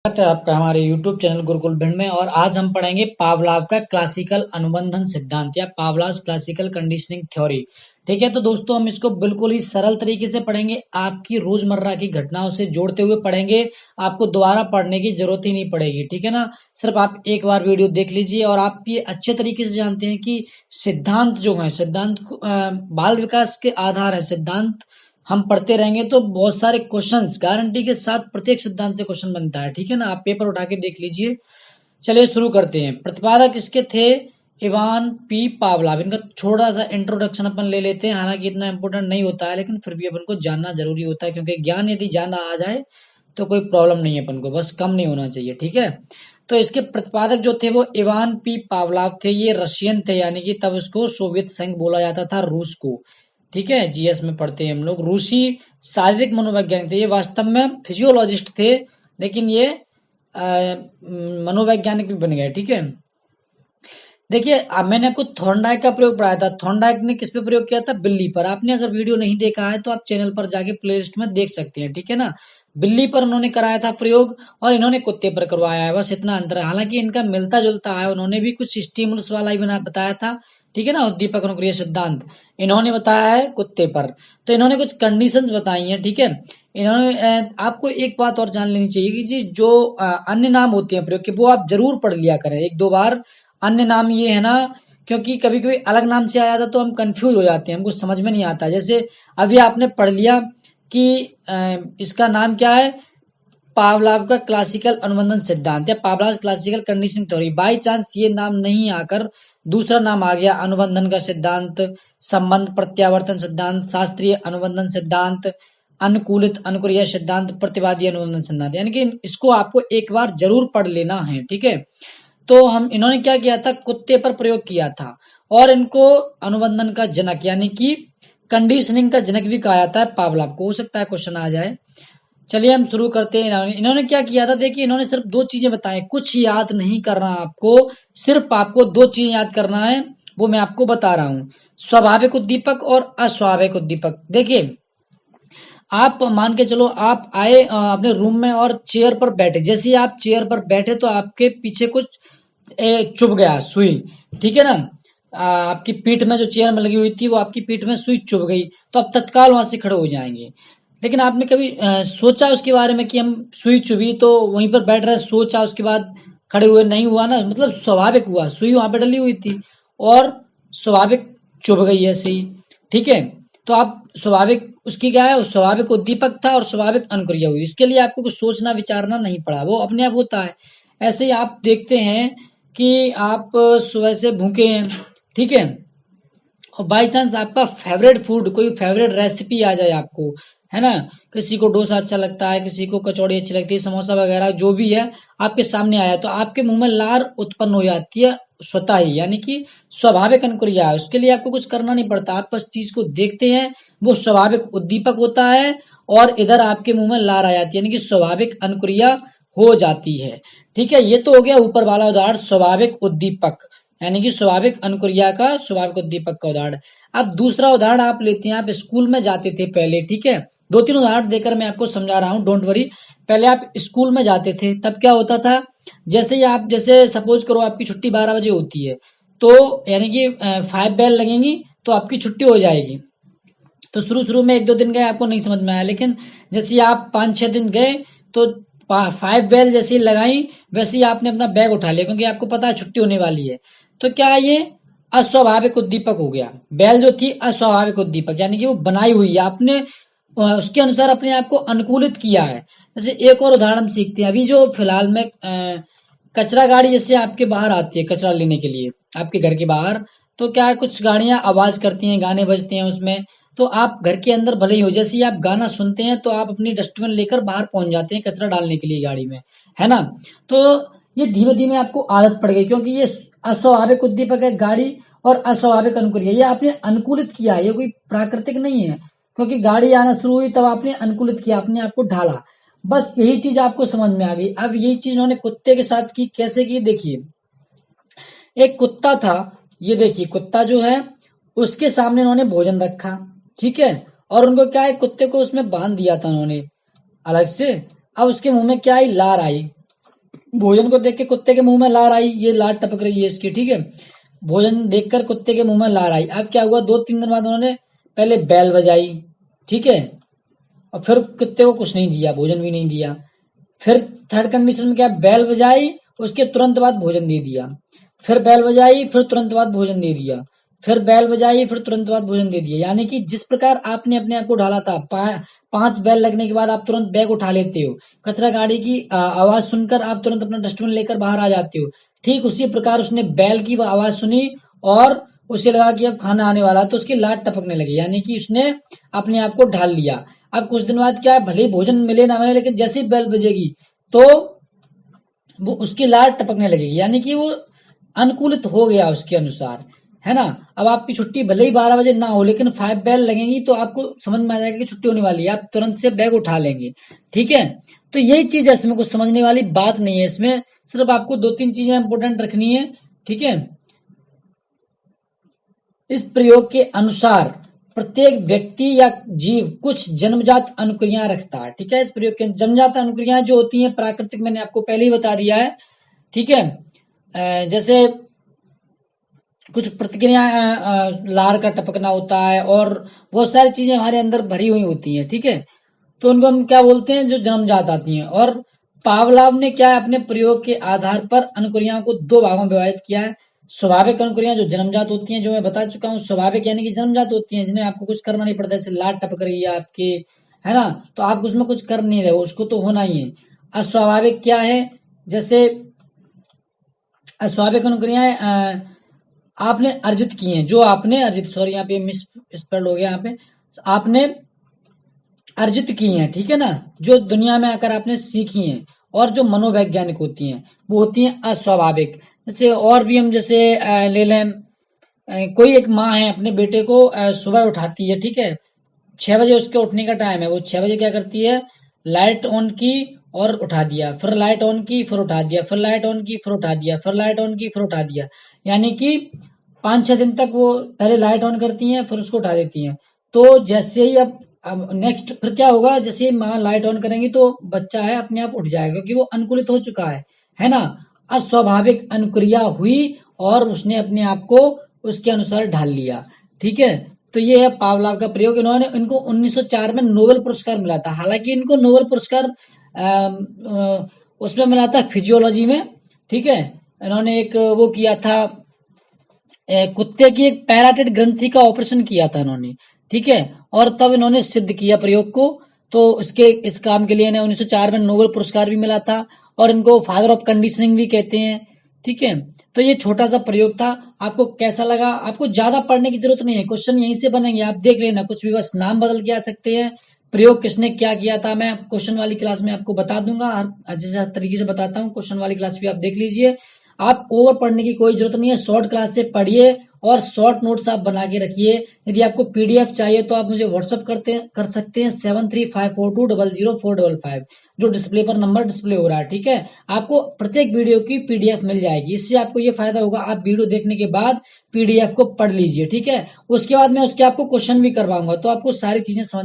स्वागत है आपका हमारे YouTube चैनल गुरुकुल भिंड में। और आज हम पढ़ेंगे पावलाव का क्लासिकल अनुबंधन सिद्धांत या पावलाव क्लासिकल कंडीशनिंग थ्योरी। ठीक है, तो दोस्तों हम इसको बिल्कुल ही सरल तरीके से पढ़ेंगे, आपकी रोजमर्रा की घटनाओं से जोड़ते हुए पढ़ेंगे। आपको दोबारा पढ़ने की जरूरत ही नहीं पड़ेगी, ठीक है ना। सिर्फ आप एक बार वीडियो देख लीजिए और आप ये अच्छे तरीके से जानते हैं कि सिद्धांत जो है, सिद्धांत बाल विकास के आधार है। सिद्धांत हम पढ़ते रहेंगे तो बहुत सारे क्वेश्चंस गारंटी के साथ प्रत्येक सिद्धांत से क्वेश्चन बनता है, ठीक है ना। आप पेपर उठा के देख लीजिए। चलिए शुरू करते हैं। प्रतिपादक इसके थे इवान पी पावलाव। इनका छोटा सा इंट्रोडक्शन अपन ले लेते हैं, हालांकि इतना इंपॉर्टेंट नहीं होता है, लेकिन फिर भी अपन को जानना जरूरी होता है, क्योंकि ज्ञान यदि जाना आ जाए तो कोई प्रॉब्लम नहीं है, अपन को बस कम नहीं होना चाहिए, ठीक है। तो इसके प्रतिपादक जो थे वो इवान पी पावलाव थे। ये रशियन थे, यानी कि तब उसको सोवियत संघ बोला जाता था, रूस को। ठीक है, जीएस में पढ़ते हैं हम लोग। रूसी शारीरिक मनोवैज्ञानिक थे। ये वास्तव में फिजियोलॉजिस्ट थे, लेकिन ये मनोवैज्ञानिक भी बन गए, ठीक है। देखिए, अब मैंने आपको थॉर्नडाइक का प्रयोग पढ़ाया था। थॉर्नडाइक ने किस पे प्रयोग किया था? बिल्ली पर। आपने अगर वीडियो नहीं देखा है तो आप चैनल पर जाके प्लेलिस्ट में देख सकते हैं, ठीक है ना। बिल्ली पर उन्होंने कराया था प्रयोग और इन्होंने कुत्ते पर करवाया है, बस इतना अंतर है। हालांकि इनका मिलता जुलता है, उन्होंने भी कुछ स्टिमुलस वाला ही बताया था, ठीक है ना। उद्दीपक अनुक्रिया सिद्धांत इन्होंने बताया है कुत्ते पर। तो इन्होंने कुछ कंडीशंस बताई हैं, ठीक है। इन्होंने आपको एक बात और जान लेनी चाहिए कि जी जो अन्य नाम होते हैं प्रयोग के, वो आप जरूर पढ़ लिया करें एक दो बार। अन्य नाम ये है ना, क्योंकि कभी कभी अलग नाम से आ जाता तो हम कंफ्यूज हो जाते हैं, हमको समझ में नहीं आता। जैसे अभी आपने पढ़ लिया कि इसका नाम क्या है, पावलाव का क्लासिकल अनुबंधन सिद्धांत या पावलाव classical conditioning theory. By chance ये नाम नहीं आकर दूसरा नाम आ गया, अनुबंधन का सिद्धांत, संबंध प्रत्यावर्तन सिद्धांत, शास्त्रीय अनुबंधन सिद्धांत, अनुकूलित अनुक्रिया सिद्धांत, प्रतिवादी अनुबंधन सिद्धांत, यानी कि इसको आपको एक बार जरूर पढ़ लेना है, ठीक है। तो हम इन्होंने क्या किया था, कुत्ते पर प्रयोग किया था और इनको अनुबंधन का जनक यानी कि कंडीशनिंग का जनक भी कहा जाता है पावलाव को। हो सकता है क्वेश्चन आ जाए। चलिए हम शुरू करते हैं। इन्होंने क्या किया था, देखिए इन्होंने सिर्फ दो चीजें बताई, कुछ याद नहीं करना आपको, सिर्फ आपको दो चीजें याद करना है, वो मैं आपको बता रहा हूं। स्वाभाविक उद्दीपक और अस्वाभाविक उद्दीपक। देखिए, आप मान के चलो आप आए अपने रूम में और चेयर पर बैठे। जैसे ही आप चेयर पर बैठे तो आपके पीछे कुछ चुभ गया, सुई, ठीक है ना। आपकी पीठ में जो चेयर में लगी हुई थी वो आपकी पीठ में सुई चुभ गई, तो आप तत्काल वहां से खड़े हो जाएंगे। लेकिन आपने कभी सोचा उसके बारे में कि हम सुई चुभी तो वहीं पर बैठ रहे, सोचा उसके बाद खड़े हुए? नहीं हुआ ना, मतलब स्वाभाविक हुआ, सुई वहां पर डली हुई थी और स्वाभाविक चुभ गई ऐसी, ठीक है। तो आप स्वाभाविक उसकी क्या है, स्वाभाविक उद्दीपक था और स्वाभाविक अनुक्रिया हुई। इसके लिए आपको कुछ सोचना विचारना नहीं पड़ा, वो अपने आप होता है। ऐसे ही आप देखते हैं कि आप सुबह से भूखे हैं, ठीक है, और बाई चांस आपका फेवरेट फूड, कोई फेवरेट रेसिपी आ जाए आपको, है ना। किसी को डोसा अच्छा लगता है, किसी को कचौड़ी अच्छी लगती है, समोसा वगैरह जो भी है आपके सामने आया, तो आपके मुंह में लार उत्पन्न हो जाती है स्वतः ही, यानी कि स्वाभाविक अनुक्रिया है। उसके लिए आपको कुछ करना नहीं पड़ता, आप बस चीज को देखते हैं, वो स्वाभाविक उद्दीपक होता है और इधर आपके मुंह में लार आ जाती है, यानी कि स्वाभाविक अनुक्रिया हो जाती है, ठीक है। ये तो हो गया ऊपर वाला उदाहरण, स्वाभाविक उद्दीपक यानी कि स्वाभाविक अनुक्रिया का स्वाभाविक उद्दीपक का उदाहरण। अब दूसरा उदाहरण आप लेते हैं, आप स्कूल में जाते थे पहले, ठीक है। दो तीन उदाहरण देकर मैं आपको समझा रहा हूँ, डोंट वरी। पहले आप स्कूल में जाते थे, तब क्या होता था, जैसे ही आप, जैसे सपोज करो आपकी छुट्टी 12 बजे होती है, तो यानी कि 5 बेल लगेंगी तो आपकी छुट्टी हो जाएगी। तो शुरू शुरू में एक दो दिन गए आपको नहीं समझ में आया, लेकिन जैसे ही आप 5-6 दिन गए तो 5 बेल जैसे ही लगाई वैसे ही आपने अपना बैग उठा लिया, क्योंकि आपको पता है छुट्टी होने वाली है। तो क्या ये अस्वाभाविक उद्दीपक हो गया। बैल जो थी अस्वाभाविक उद्दीपक, यानी कि वो बनाई हुई है, आपने उसके अनुसार अपने आप को अनुकूलित किया है। जैसे एक और उदाहरण सीखते हैं, अभी जो फिलहाल में कचरा गाड़ी जैसे आपके बाहर आती है कचरा लेने के लिए आपके घर के बाहर, तो क्या है, कुछ गाड़ियां आवाज करती हैं, गाने बजते हैं उसमें, तो आप घर के अंदर भले ही हो, जैसे ही आप गाना सुनते हैं तो आप अपनी डस्टबिन लेकर बाहर पहुंच जाते हैं कचरा डालने के लिए गाड़ी में, है ना। तो ये धीमे धीमे आपको आदत पड़ गई, क्योंकि ये अस्वाभाविक उद्दीपक है गाड़ी और अस्वाभाविक अनुक्रिया, ये आपने अनुकूलित किया है, ये कोई प्राकृतिक नहीं है। क्योंकि गाड़ी आना शुरू हुई तब आपने अनुकूलित किया, अपने आप को ढाला, बस यही चीज आपको समझ में आ गई। अब यही चीज उन्होंने कुत्ते के साथ की, कैसे की, देखिए। एक कुत्ता था, ये देखिए कुत्ता जो है, उसके सामने उन्होंने भोजन रखा, ठीक है, और उनको क्या है, कुत्ते को उसमें बांध दिया था उन्होंने अलग से। अब उसके मुंह में क्या आई, लार आई, भोजन को देख के कुत्ते के मुंह में लार आई, ये लार टपक रही है इसकी, ठीक है। भोजन देखकर कुत्ते के मुंह में लार आई। अब क्या हुआ, 2-3 दिन बाद उन्होंने पहले बैल बजाई, ठीक है, और फिर कुत्ते को कुछ नहीं दिया, भोजन भी नहीं दिया। फिर थर्ड कंडीशन में क्या, बैल बजाई, उसके तुरंत बाद भोजन दे दिया। फिर बैल बजाई, फिर तुरंत बाद भोजन दे दिया। फिर बैल बजाई, फिर तुरंत बाद भोजन दे दिया। यानी कि जिस प्रकार आपने अपने आप को ढाला था, 5 बैल लगने के बाद आप तुरंत बैग उठा लेते हो, कचरा गाड़ी की आवाज सुनकर आप तुरंत अपना डस्टबिन लेकर बाहर आ जाते हो, ठीक उसी प्रकार उसने बैल की आवाज सुनी और उसे लगा कि अब खाना आने वाला है, तो उसकी लात टपकने लगी, यानी कि उसने अपने आप को ढाल लिया। अब कुछ दिन बाद क्या है, भले ही भोजन मिले ना मिले, लेकिन जैसे ही बैल बजेगी तो वो उसकी लार टपकने लगेगी, यानी कि वो अनुकूलित हो गया उसके अनुसार, है ना। अब आपकी छुट्टी भले ही 12 बजे ना हो, लेकिन 5 बैल लगेंगी तो आपको समझ में आ जाएगा कि छुट्टी होने वाली है, आप तुरंत से बैग उठा लेंगे, ठीक है। तो यही चीज है, इसमें कुछ समझने वाली बात नहीं है, इसमें सिर्फ आपको 2-3 चीजें इंपोर्टेंट रखनी है, ठीक है। इस प्रयोग के अनुसार प्रत्येक व्यक्ति या जीव कुछ जन्मजात अनुक्रियाएं रखता है, ठीक है। इस प्रयोग के जन्मजात अनुक्रियाएं जो होती हैं प्राकृतिक, मैंने आपको पहले ही बता दिया है, ठीक है। जैसे कुछ प्रतिक्रिया, लार का टपकना होता है और बहुत सारी चीजें हमारे अंदर भरी हुई होती हैं, ठीक है। तो उनको हम क्या बोलते हैं, जो जन्मजात आती हैं। और पावलाव ने क्या है, अपने प्रयोग के आधार पर अनुक्रियाओं को 2 भागों में विभाजित किया है। स्वाभाविक अनुक्रिया जो जन्मजात होती हैं, जो मैं बता चुका हूँ, स्वाभाविक यानी कि जन्मजात होती हैं, जिन्हें आपको कुछ करना नहीं पड़ता, जैसे लाट टपक रही है आपके, है ना, तो आप उसमें कुछ कर नहीं रहे हो, उसको तो होना ही है। अस्वाभाविक क्या है, जैसे अस्वाभाविक अनुक्रियाएं आपने अर्जित की हैं, जो आपने अर्जित, सॉरी यहाँ पे मिस स्पेल्ड हो गया, यहाँ पे आपने अर्जित की हैं, ठीक है ना, जो दुनिया में आकर आपने सीखी हैं, और जो मनोवैज्ञानिक होती हैं वो होती हैं अस्वाभाविक। जैसे और भी हम जैसे ले लें, कोई एक माँ है, अपने बेटे को सुबह उठाती है, ठीक है, 6 बजे उसके उठने का टाइम है, वो 6 बजे क्या करती है, लाइट ऑन की और उठा दिया, फिर लाइट ऑन की फिर उठा दिया, फिर लाइट ऑन की फिर उठा दिया, फिर लाइट ऑन की फिर उठा दिया, यानी कि 5-6 दिन तक वो पहले लाइट ऑन करती हैं, फिर उसको उठा देती हैं। तो जैसे ही अब नेक्स्ट फिर क्या होगा, जैसे ही माँ लाइट ऑन करेंगी तो बच्चा है अपने आप उठ जाएगा, क्योंकि वो अनुकूलित हो चुका है ना। अस्वाभाविक अनुक्रिया हुई और उसने अपने आप को उसके अनुसार ढाल लिया, ठीक है। तो ये है पावलाव का प्रयोग। इनको 1904 में नोबेल पुरस्कार मिला था। हालांकि इनको नोबेल पुरस्कार उसमें मिला था फिजियोलॉजी में, ठीक है। इन्होंने एक वो किया था, कुत्ते की एक पैराटाइड ग्रंथि का ऑपरेशन किया था इन्होंने, ठीक है, और तब इन्होंने सिद्ध किया प्रयोग को। तो इस काम के लिए इन्हें 1904 में नोबेल पुरस्कार भी मिला था, और इनको फादर ऑफ कंडीशनिंग भी कहते हैं, ठीक है। तो ये छोटा सा प्रयोग था, आपको कैसा लगा। आपको ज्यादा पढ़ने की जरूरत नहीं है, क्वेश्चन यहीं से बनेंगे, आप देख लेना, कुछ भी बस नाम बदल के आ सकते हैं, प्रयोग किसने क्या किया था मैं क्वेश्चन वाली क्लास में आपको बता दूंगा, जैसे हर तरीके से बताता हूँ, क्वेश्चन वाली क्लास भी आप देख लीजिए। आप ओवर पढ़ने की कोई जरूरत नहीं है, शॉर्ट क्लास से पढ़िए और शॉर्ट नोट्स आप बना के रखिए। यदि आपको पीडीएफ चाहिए तो आप मुझे व्हाट्सअप कर सकते हैं 7354200455, जो डिस्प्ले पर नंबर डिस्प्ले हो रहा है, ठीक है। आपको प्रत्येक वीडियो की पीडीएफ मिल जाएगी, इससे आपको ये फायदा होगा, आप वीडियो देखने के बाद पीडीएफ को पढ़ लीजिए, ठीक है। उसके बाद मैं उसके आपको क्वेश्चन भी करवाऊंगा, तो आपको सारी चीजें समझ